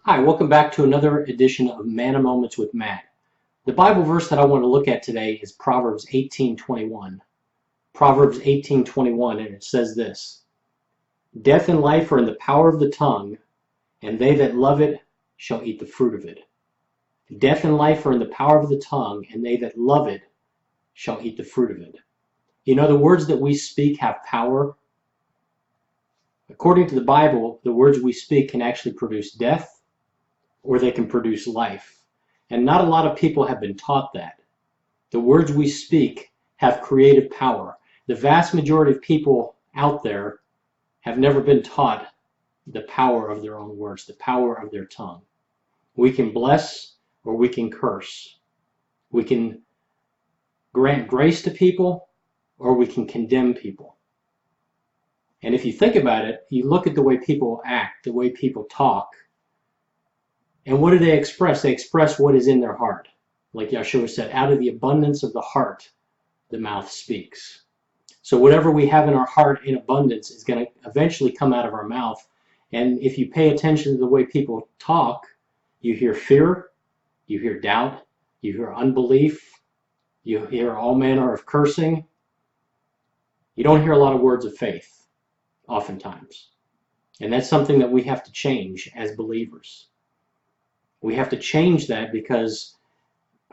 Hi, welcome back to another edition of Manna Moments with Matt. The Bible verse that I want to look at today is Proverbs 18:21. Proverbs 18:21, and it says this: Death and life are in the power of the tongue, and they that love it shall eat the fruit of it. Death and life are in the power of the tongue, and they that love it shall eat the fruit of it. You know, the words that we speak have power. According to the Bible, the words we speak can actually produce death, or they can produce life. And not a lot of people have been taught that. The words we speak have creative power. The vast majority of people out there have never been taught the power of their own words, the power of their tongue. We can bless or we can curse. We can grant grace to people or we can condemn people. And if you think about it, you look at the way people act, the way people talk, and what do they express? They express what is in their heart. Like Yeshua said, out of the abundance of the heart, the mouth speaks. So whatever we have in our heart in abundance is going to eventually come out of our mouth. And if you pay attention to the way people talk, you hear fear, you hear doubt, you hear unbelief, you hear all manner of cursing. You don't hear a lot of words of faith, oftentimes. And that's something that we have to change as believers. We have to change that because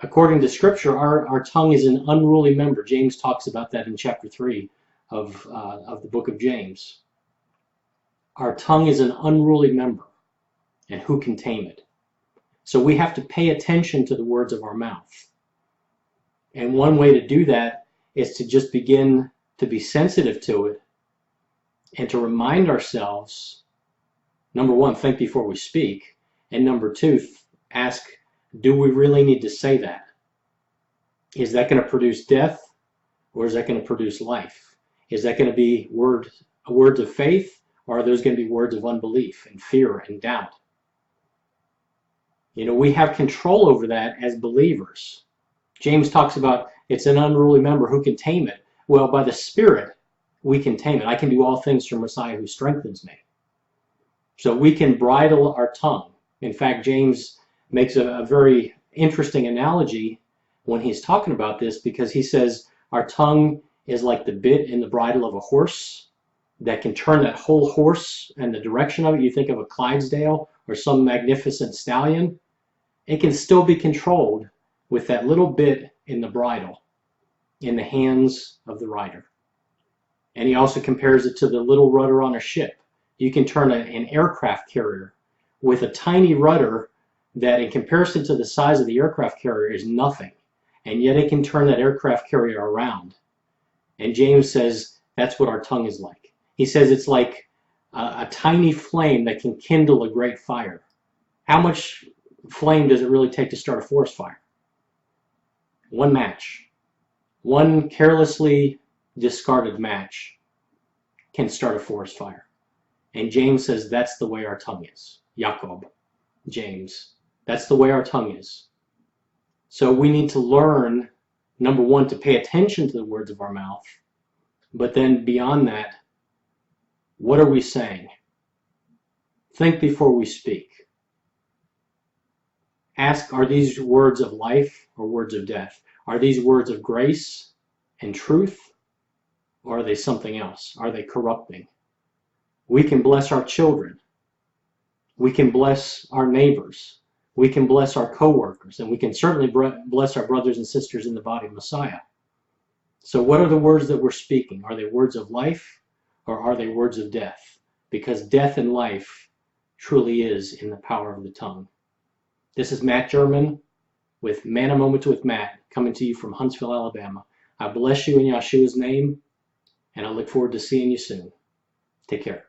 according to Scripture, our tongue is an unruly member. James talks about that in chapter 3 of the book of James. Our tongue is an unruly member, and who can tame it? So we have to pay attention to the words of our mouth. And one way to do that is to just begin to be sensitive to it and to remind ourselves, number one, think before we speak. And number two, ask, do we really need to say that? Is that going to produce death or is that going to produce life? Is that going to be words of faith or are those going to be words of unbelief and fear and doubt? You know, we have control over that as believers. James talks about it's an unruly member, who can tame it? Well, by the Spirit, we can tame it. I can do all things through Messiah who strengthens me. So we can bridle our tongue. In fact, James makes a very interesting analogy when he's talking about this, because he says our tongue is like the bit in the bridle of a horse that can turn that whole horse and the direction of it. You think of a Clydesdale or some magnificent stallion. It can still be controlled with that little bit in the bridle in the hands of the rider. And he also compares it to the little rudder on a ship. You can turn an aircraft carrier with a tiny rudder that, in comparison to the size of the aircraft carrier, is nothing. And yet it can turn that aircraft carrier around. And James says that's what our tongue is like. He says it's like a tiny flame that can kindle a great fire. How much flame does it really take to start a forest fire? One match. One carelessly discarded match can start a forest fire. And James says that's the way our tongue is. Jacob, James, that's the way our tongue is. So we need to learn, number one, to pay attention to the words of our mouth. But then beyond that, what are we saying? Think before we speak. Ask, are these words of life or words of death? Are these words of grace and truth? Or are they something else? Are they corrupting? We can bless our children. We can bless our neighbors. We can bless our co-workers. And we can certainly bless our brothers and sisters in the body of Messiah. So what are the words that we're speaking? Are they words of life or are they words of death? Because death and life truly is in the power of the tongue. This is Matt German with Manna Moments with Matt, coming to you from Huntsville, Alabama. I bless you in Yeshua's name, and I look forward to seeing you soon. Take care.